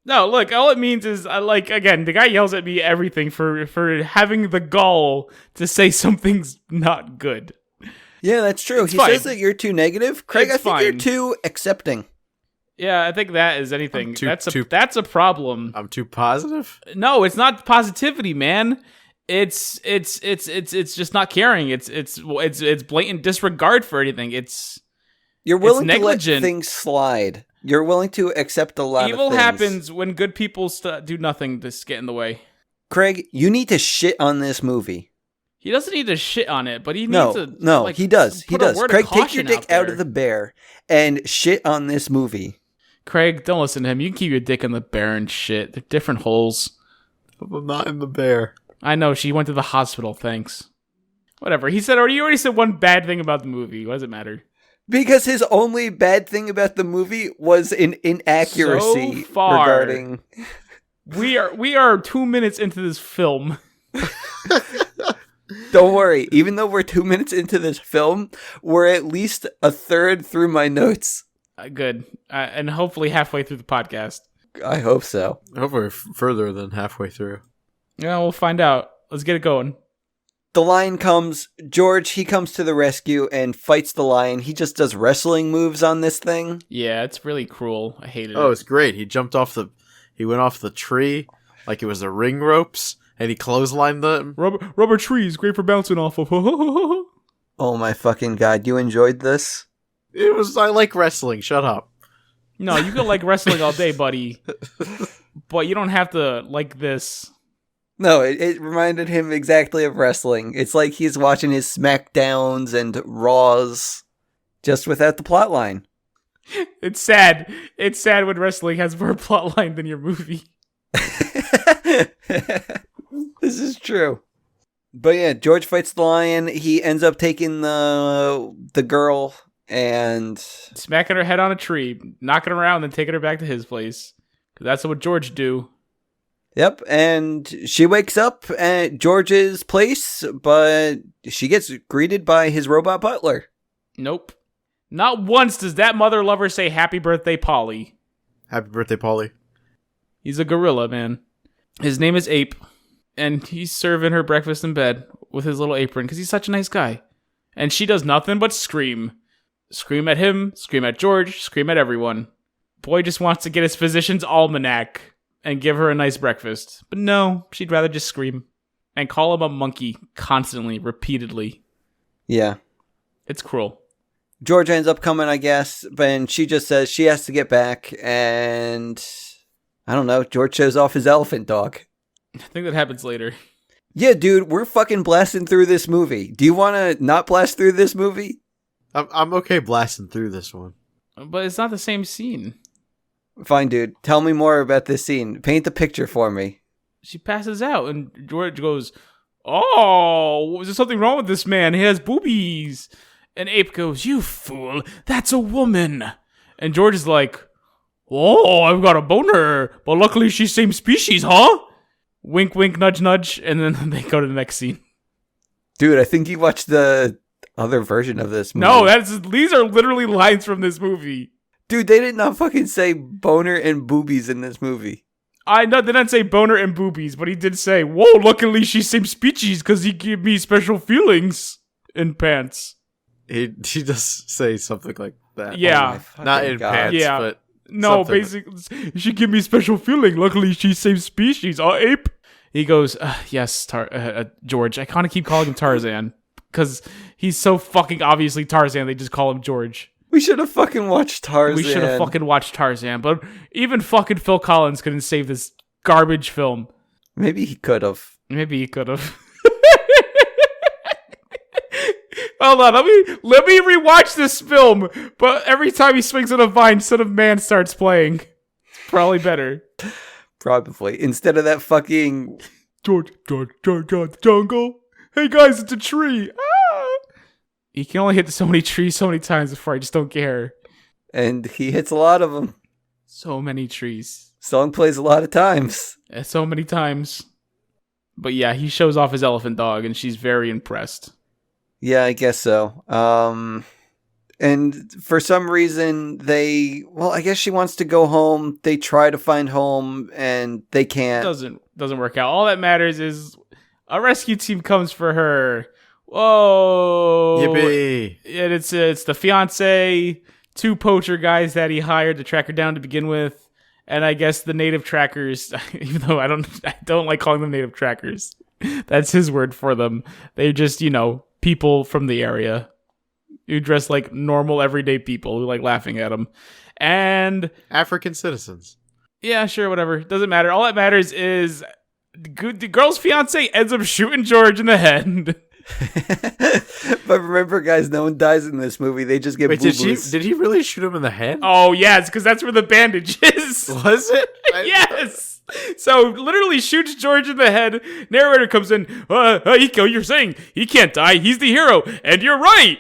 No, look, all it means is, again, the guy yells at me everything for having the gall to say something's not good. yeah, that's true. It's He fine. says that you're too negative. Craig, It's I think you're fine. too accepting. Yeah, I think that is anything. I'm too- That's a problem. I'm too positive. No, it's not positivity, man. It's just not caring. It's blatant disregard for anything. You're willing to let negligent. things slide. You're willing to accept a lot Evil of things. happens when good people do nothing to get in the way. Craig, you need to shit on this movie. He doesn't need to shit on it, but he No, needs to. no, like, he does. He put a does. word of Craig, take your caution dick out there. of the bear and shit on this movie. Craig, don't listen to him. You can keep your dick in the bear and shit. They're different holes. I'm not in the bear. I know, she went to the hospital, thanks. Whatever. You already said one bad thing about the movie. What does it matter? Because his only bad thing about the movie was an inaccuracy So far. regarding. We are 2 minutes into this film. Don't worry. Even though we're 2 minutes into this film, we're at least a third through my notes. Good. And hopefully halfway through the podcast. I hope so. I hope we're further than halfway through. Yeah, we'll find out. Let's get it going. The lion comes. George, he comes to the rescue and fights the lion. He just does wrestling moves on this thing. Yeah, it's really cruel. I hated Oh, it. it's great. He went off the tree like it was the ring ropes, and he clotheslined them. Rubber trees, great for bouncing off of. Oh my fucking god, you enjoyed this? I like wrestling. Shut up. No, you could like wrestling all day, buddy. But you don't have to like this. No, it reminded him exactly of wrestling. It's like he's watching his SmackDowns and Raws, just without the plot line. It's sad. It's sad when wrestling has more plot line than your movie. This is true. But yeah, George fights the lion. He ends up taking the girl and Smacking her head on a tree, knocking her around, then taking her back to his place. 'Cause that's what George do. yep, and she wakes up at George's place, but she gets greeted by his robot butler. Nope. Not once does that mother lover say happy birthday, Polly. Happy birthday, Polly. He's a gorilla, man. His name is Ape, and he's serving her breakfast in bed with his little apron because he's such a nice guy. And she does nothing but scream. Scream at him, scream at George, scream at everyone. Boy just wants to get his physician's almanac and give her a nice breakfast. But no, she'd rather just scream and call him a monkey constantly, repeatedly. Yeah. It's cruel. George ends up coming, I guess, and she just says she has to get back, and I don't know, George shows off his elephant dog. I think that happens later. Yeah, dude, we're fucking blasting through this movie. Do you want to not blast through this movie? I'm okay blasting through this one. But it's not the same scene. Fine, dude. Tell me more about this scene. Paint the picture for me. She passes out, and George goes, "Oh, is there something wrong with this man? He has boobies." And Ape goes, "You fool, that's a woman." And George is like, "Oh, I've got a boner, but luckily she's same species, huh?" Wink, wink, nudge, nudge, and then they go to the next scene. Dude, I think you watched the other version of this movie. No, these are literally lines from this movie. Dude, they did not fucking say boner and boobies in this movie. I know they didn't say boner and boobies, but he did say, "Whoa, luckily she's same species because he gave me special feelings in pants." He does say something like that. Yeah. Oh my Not fucking in God. pants, Yeah. but No, something. basically, she give me special feeling. Luckily, she's same species. Ape. He goes, yes, George. I kind of keep calling him Tarzan because he's so fucking obviously Tarzan. They just call him George. We should have fucking watched Tarzan. We should have fucking watched Tarzan, but even fucking Phil Collins couldn't save this garbage film. Maybe he could have. Maybe he could have. Hold on, let me rewatch this film. But every time he swings on a vine, Son of Man starts playing. Probably better. Probably. Instead of that fucking... George, jungle. Hey guys, it's a tree. Ah! He can only hit so many trees so many times before I just don't care. And he hits a lot of them. So many trees. Song plays a lot of times. So many times. But yeah, he shows off his elephant dog, and she's very impressed. Yeah, I guess so. And for some reason, I guess she wants to go home. They try to find home, and they can't. Doesn't work out. All that matters is a rescue team comes for her. Whoa! Yippee! And it's the fiance, 2 poacher guys that he hired to track her down to begin with, and I guess the native trackers. Even though I don't like calling them native trackers. That's his word for them. They're just people from the area who dress like normal everyday people who like laughing at them, and African citizens. Yeah, sure, whatever. Doesn't matter. All that matters is the girl's fiance ends up shooting George in the head. But remember, guys, no one dies in this movie. They just get boo-boos. Did he really shoot him in the head? Oh, yes, because that's where the bandage is. Was it? Yes. So, literally shoots George in the head. Narrator comes in. Iko, you're saying he can't die. He's the hero. And you're right.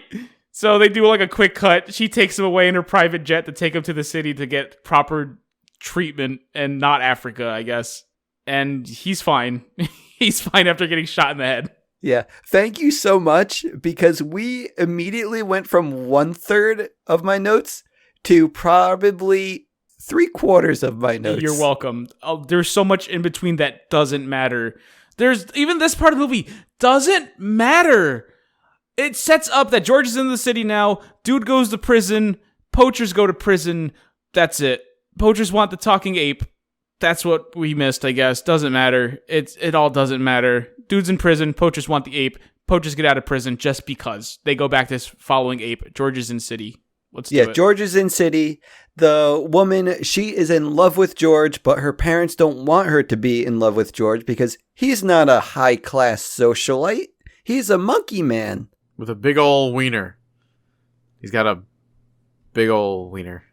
So, they do like a quick cut. She takes him away in her private jet to take him to the city to get proper treatment and not Africa, I guess. And he's fine. He's fine after getting shot in the head. Yeah. Thank you so much, because we immediately went from 1/3 of my notes to probably 3/4 of my notes. You're welcome. There's so much in between that doesn't matter. There's even this part of the movie doesn't matter. It sets up that George is in the city now. Dude goes to prison. Poachers go to prison. That's it. Poachers want the talking ape. That's what we missed, I guess. Doesn't matter. It all doesn't matter. Dude's in prison. Poachers want the ape. Poachers get out of prison just because. They go back to following ape. George is in city. Let's do it. George is in city. The woman, she is in love with George, but her parents don't want her to be in love with George because he's not a high-class socialite. He's a monkey man. With a big ol' wiener. He's got a big ol' wiener.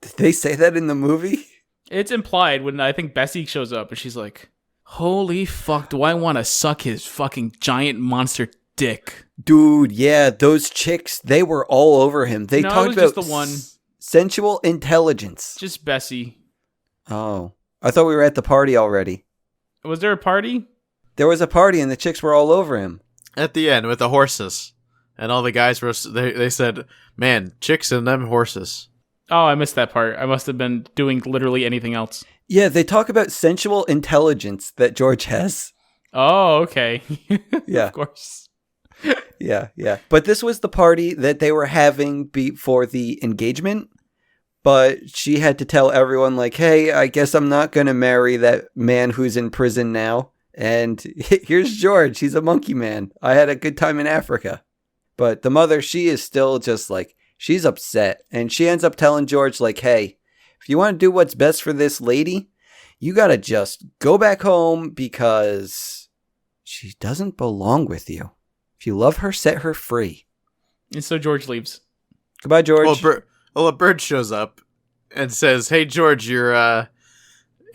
Did they say that in the movie? It's implied when I think Bessie shows up and she's like, holy fuck, do I want to suck his fucking giant monster dick? Dude, yeah, those chicks, they were all over him. They talked about just the one. Sensual intelligence. Just Bessie. Oh, I thought we were at the party already. Was there a party? There was a party and the chicks were all over him. At the end with the horses. And all the guys were, they said, man, chicks and them horses. Oh, I missed that part. I must have been doing literally anything else. Yeah, they talk about sensual intelligence that George has. Oh, okay. Yeah. Of course. Yeah. But this was the party that they were having before the engagement. But she had to tell everyone, like, hey, I guess I'm not going to marry that man who's in prison now. And here's George. He's a monkey man. I had a good time in Africa. But the mother, she is still just like, she's upset. And she ends up telling George, like, hey, if you want to do what's best for this lady, you got to just go back home because she doesn't belong with you. If you love her, set her free. And so George leaves. Goodbye, George. Well, a bird shows up and says, hey, George, your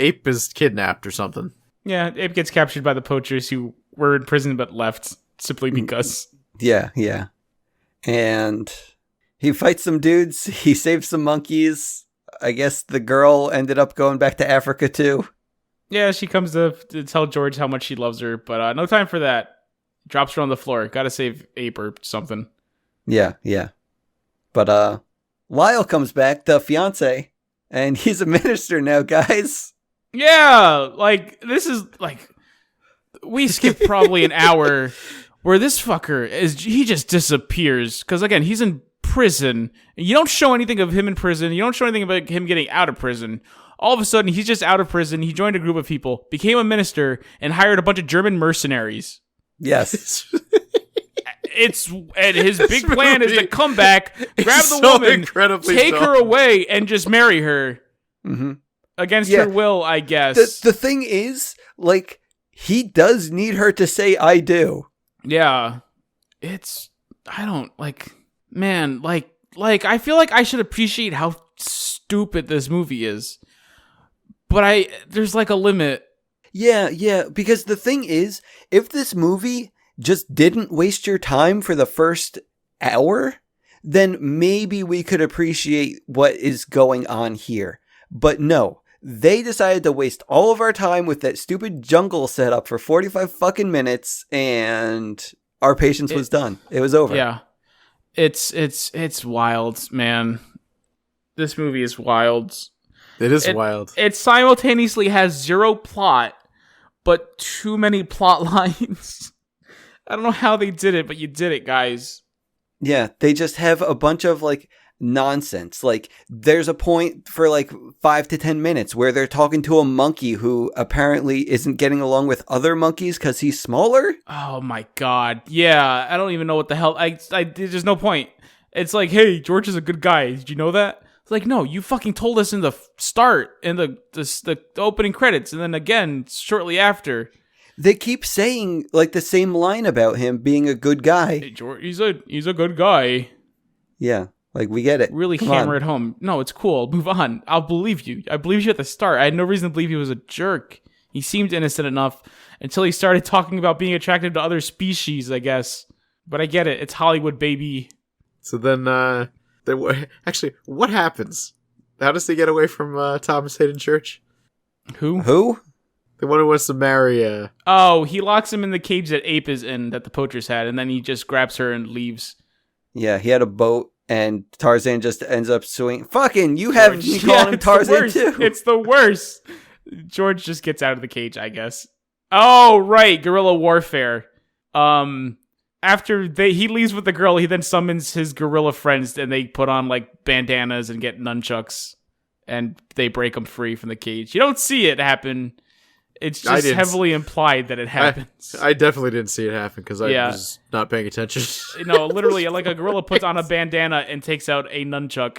ape is kidnapped or something. Yeah, ape gets captured by the poachers who were in prison but left simply because. Yeah. And he fights some dudes. He saves some monkeys. I guess the girl ended up going back to Africa too. Yeah, she comes to tell George how much she loves her, but no time for that. Drops her on the floor. Gotta save ape or something. Yeah. But Lyle comes back, the fiance, and he's a minister now, guys. Yeah, like, this is, like, we skipped probably an hour where this fucker he just disappears. Because, again, he's in prison. You don't show anything of him in prison. You don't show anything about him getting out of prison. All of a sudden, he's just out of prison. He joined a group of people, became a minister, and hired a bunch of German mercenaries. Yes. And his big plan is to come back, grab the woman, take her away, and just marry her. Mm-hmm. Against her will, I guess. The thing is, like, he does need her to say, I do. Yeah. I don't, like, man, like, I feel like I should appreciate how stupid this movie is. But there's, like, a limit. Yeah, because the thing is, if this movie just didn't waste your time for the first hour, then maybe we could appreciate what is going on here. But no. they decided to waste all of our time with that stupid jungle setup for 45 fucking minutes, and our patience was done. It was over. Yeah. It's wild, man. This movie is wild. It is wild. It simultaneously has zero plot, but too many plot lines. I don't know how they did it, but you did it, guys. Yeah, they just have a bunch of like nonsense. Like there's a point for like 5 to 10 minutes where they're talking to a monkey who apparently isn't getting along with other monkeys because he's smaller. Oh my god. Yeah, I don't even know what the hell. There's no point. It's like, hey, George is a good guy. Did you know that? It's like, no, you fucking told us in the start, in the opening credits, and then again shortly after. They keep saying like the same line about him being a good guy. Hey, George, he's a good guy. Yeah, like we get it. Really hammer it home. No, it's cool. Move on. I'll believe you. I believed you at the start. I had no reason to believe he was a jerk. He seemed innocent enough until he started talking about being attracted to other species, I guess. But I get it. It's Hollywood, baby. So then, actually, what happens? How does he get away from Thomas Hayden Church? Who? The one who wants to marry. Oh, he locks him in the cage that Ape is in, that the poachers had, and then he just grabs her and leaves. Yeah, he had a boat, and Tarzan just ends up suing. Fucking, you have me calling him Tarzan too. It's the worst. George just gets out of the cage, I guess. Oh, right, guerrilla warfare. After he leaves with the girl, he then summons his gorilla friends, and they put on like bandanas and get nunchucks, and they break him free from the cage. You don't see it happen. It's just heavily implied that it happens. I definitely didn't see it happen because I was not paying attention. No, literally, like a gorilla puts on a bandana and takes out a nunchuck.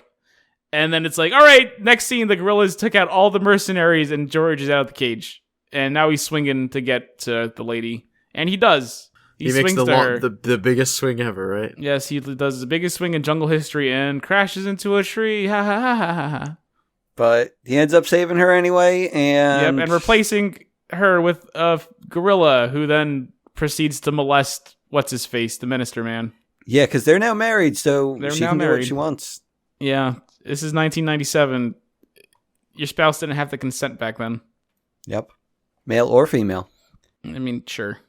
And then it's like, all right, next scene, the gorillas took out all the mercenaries and George is out of the cage. And now he's swinging to get to the lady. And he does. He makes swings to her. the biggest swing ever, right? Yes, he does the biggest swing in jungle history and crashes into a tree. Ha ha ha ha ha. But he ends up saving her anyway, and... Yep, and replacing her with a gorilla who then proceeds to molest what's-his-face, the minister man. Yeah, because they're now married, so she now can do married. what she wants. Yeah, this is 1997. Your spouse didn't have the consent back then. Yep. Male or female. I mean, sure.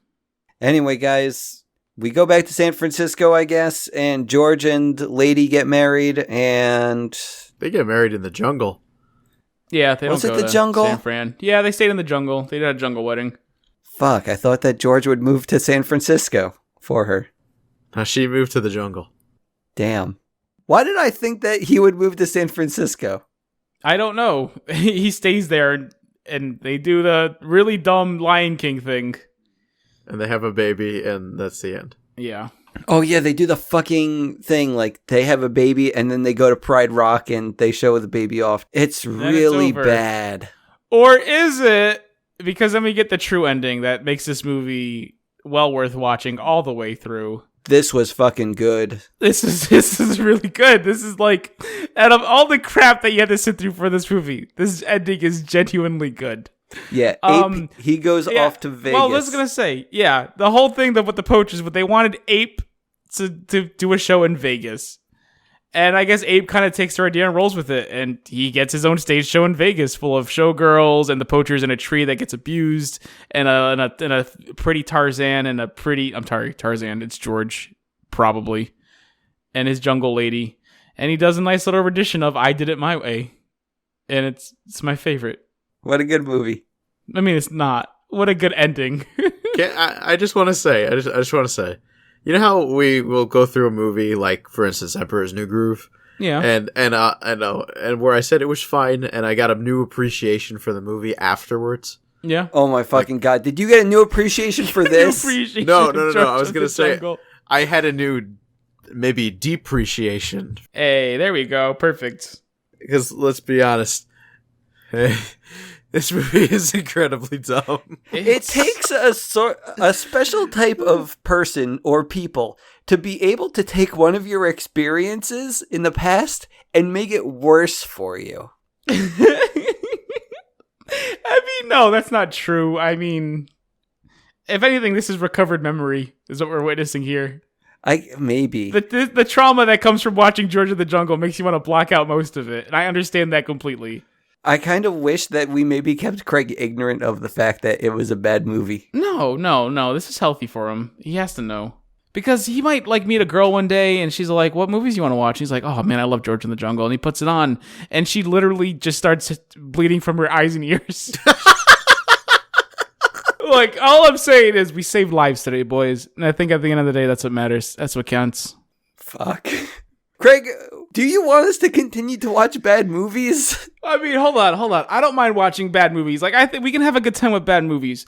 Anyway, guys, we go back to San Francisco, I guess, and George and Lady get married, and... They get married in the jungle. Yeah, they Was don't it go the to jungle? San Fran. Yeah, they stayed in the jungle. They did a jungle wedding. Fuck, I thought that George would move to San Francisco for her. Now she moved to the jungle. Damn. Why did I think that he would move to San Francisco? I don't know. He stays there, and they do the really dumb Lion King thing. And they have a baby, and that's the end. Yeah. Oh yeah, they do the fucking thing, like they have a baby and then they go to Pride Rock and they show the baby off. It's really bad. Or is it? Because then we get the true ending that makes this movie well worth watching all the way through. This was fucking good. This is really good. This is like, out of all the crap that you had to sit through for this movie, this ending is genuinely good. Yeah, Ape, he goes off to Vegas. Well, I was gonna say, yeah, the whole thing with the poachers, but they wanted Ape to do a show in Vegas, and I guess Ape kind of takes their idea and rolls with it, and he gets his own stage show in Vegas, full of showgirls and the poachers in a tree that gets abused, and a pretty Tarzan and a pretty Tarzan. It's George, probably, and his jungle lady, and he does a nice little rendition of "I Did It My Way," and it's my favorite. What a good movie. I mean, it's not. What a good ending. I just want to say, I just want to say, you know how we will go through a movie like, for instance, Emperor's New Groove? Yeah. And where I said it was fine, and I got a new appreciation for the movie afterwards. Yeah. Oh my fucking god! Did you get a new appreciation for this? No. I was gonna say I had a new, maybe depreciation. Hey, there we go. Perfect. Because let's be honest. This movie is incredibly dumb. It takes a special type of person or people to be able to take one of your experiences in the past and make it worse for you. I mean, no, that's not true. I mean, if anything, this is recovered memory, is what we're witnessing here. Maybe. The trauma that comes from watching George of the Jungle makes you want to block out most of it, and I understand that completely. I kind of wish that we maybe kept Craig ignorant of the fact that it was a bad movie. No. This is healthy for him. He has to know. Because he might like meet a girl one day and she's like, what movies you want to watch? He's like, oh man, I love George in the Jungle. And he puts it on and she literally just starts bleeding from her eyes and ears. Like, all I'm saying is we saved lives today, boys. And I think at the end of the day, that's what matters. That's what counts. Fuck. Craig, do you want us to continue to watch bad movies? I mean, hold on. I don't mind watching bad movies. Like, I think we can have a good time with bad movies.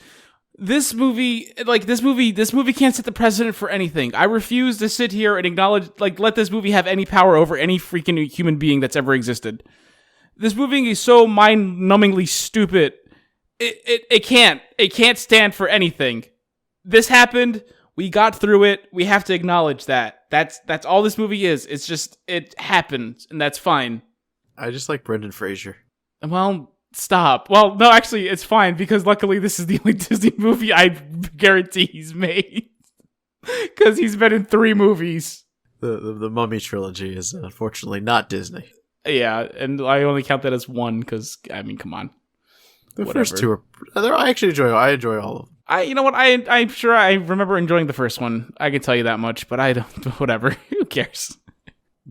This movie can't set the precedent for anything. I refuse to sit here and acknowledge, like, let this movie have any power over any freaking human being that's ever existed. This movie is so mind-numbingly stupid. It can't stand for anything. This happened. We got through it. We have to acknowledge that. That's all this movie is. It's just, it happened, and that's fine. I just like Brendan Fraser. Well, stop. Well, no, actually, it's fine, because luckily this is the only Disney movie I guarantee he's made. Because he's been in 3 movies. The Mummy trilogy is unfortunately not Disney. Yeah, and I only count that as 1, because, I mean, come on. The Whatever. first 2 are... I actually enjoy all of them. You know what? I'm sure I remember enjoying the first one. I can tell you that much, but I don't. Whatever. Who cares?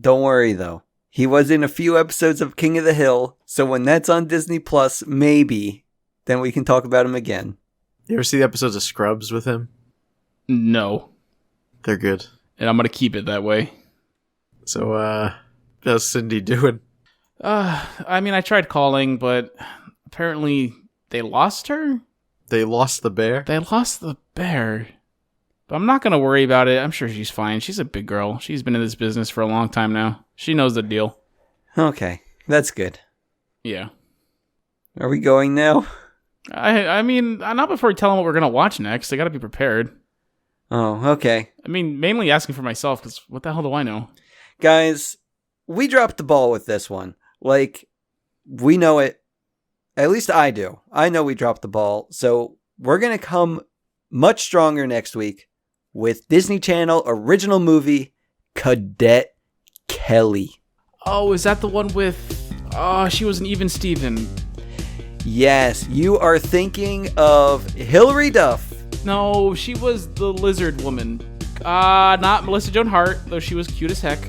Don't worry, though. He was in a few episodes of King of the Hill, so when that's on Disney Plus, maybe, then we can talk about him again. You ever see the episodes of Scrubs with him? No. They're good. And I'm going to keep it that way. So, how's Cindy doing? I mean, I tried calling, but apparently they lost her? They lost the bear? They lost the bear. But I'm not going to worry about it. I'm sure she's fine. She's a big girl. She's been in this business for a long time now. She knows the deal. Okay, that's good. Yeah. Are we going now? I mean, not before we tell them what we're going to watch next. They got to be prepared. Oh, okay. I mean, mainly asking for myself, because what the hell do I know? Guys, we dropped the ball with this one. Like, we know it. At least I do. I know we dropped the ball. So we're going to come much stronger next week with Disney Channel original movie, Cadet Kelly. Oh, is that the one with... Oh, she was an Even Steven. Yes, you are thinking of Hilary Duff. No, she was the lizard woman. Not Melissa Joan Hart, though she was cute as heck.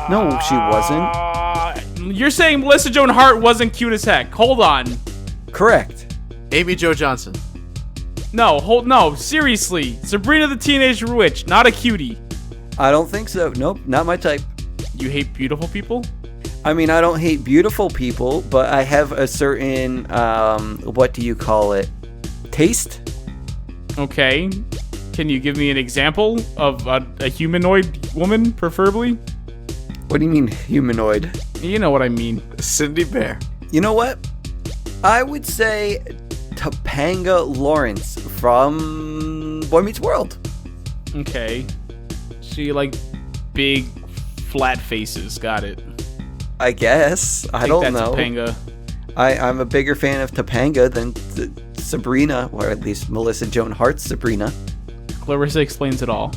No, she wasn't. You're saying Melissa Joan Hart wasn't cute as heck. Hold on. Correct. Amy Jo Johnson. No, seriously. Sabrina the Teenage Witch, not a cutie. I don't think so. Nope, not my type. You hate beautiful people? I mean, I don't hate beautiful people, but I have a certain, what do you call it? Taste? Okay. Can you give me an example of a humanoid woman, preferably? What do you mean, humanoid? You know what I mean. Cindy Bear. You know what? I would say Topanga Lawrence from Boy Meets World. Okay. She like big flat faces. Got it. I guess. I don't know. Topanga. I'm a bigger fan of Topanga than Sabrina, or at least Melissa Joan Hart's Sabrina. Clarissa explains it all.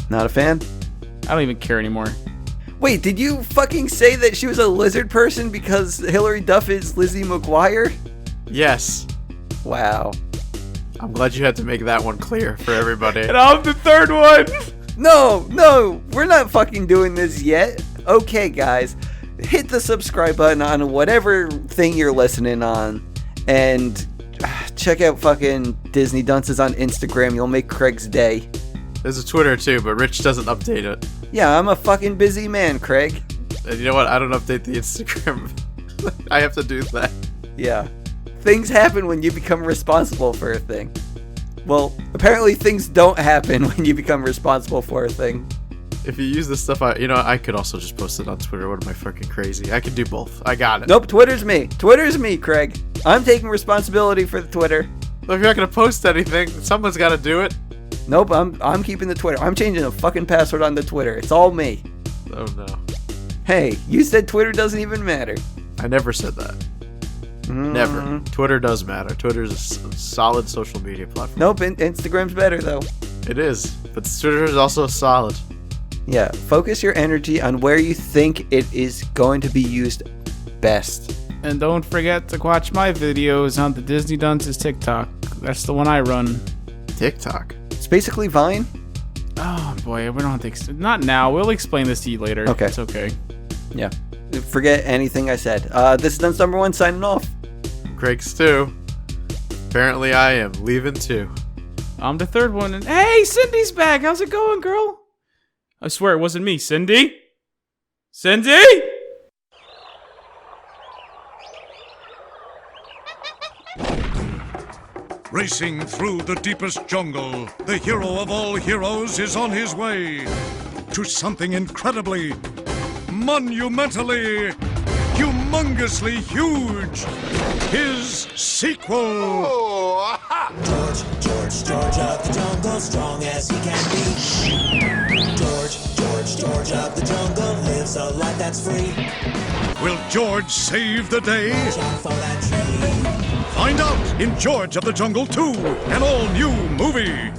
Not a fan? I don't even care anymore. Wait, did you fucking say that she was a lizard person because Hilary Duff is Lizzie McGuire? Yes. Wow. I'm glad you had to make that one clear for everybody. And I'm the third one! No, we're not fucking doing this yet. Okay, guys, hit the subscribe button on whatever thing you're listening on, and check out fucking Disney Dunces on Instagram. You'll make Craig's day. There's a Twitter too, but Rich doesn't update it. Yeah, I'm a fucking busy man, Craig. And you know what? I don't update the Instagram. I have to do that. Yeah. Things happen when you become responsible for a thing. Well, apparently things don't happen when you become responsible for a thing. If you use this stuff, I could also just post it on Twitter. What am I fucking crazy? I can do both. I got it. Nope, Twitter's me, Craig. I'm taking responsibility for the Twitter. Well, if you're not gonna post anything, someone's got to do it. Nope, I'm keeping the Twitter. I'm changing the fucking password on the Twitter. It's all me. Oh no. Hey, you said Twitter doesn't even matter. I never said that. Never. Twitter does matter. Twitter's a solid social media platform. Nope, Instagram's better though. It is, but Twitter is also solid. Yeah, focus your energy on where you think it is going to be used best. And don't forget to watch my videos on the Disney Dunces TikTok. That's the one I run. TikTok. It's basically Vine. Oh boy, we don't have to. Not now. We'll explain this to you later. Okay. It's okay. Yeah. Forget anything I said. This is Dunce number 1 signing off. Craig Stew. Apparently I am leaving too. I'm the third one. And hey, Cindy's back. How's it going, girl? I swear it wasn't me. Cindy? Cindy? Racing through the deepest jungle, the hero of all heroes is on his way to something incredibly, monumentally, humongously huge. His sequel. George of the jungle, strong as he can be. George of the jungle lives a life that's free. Will George save the day? Jump for that tree. Find out in George of the Jungle 2, an all-new movie.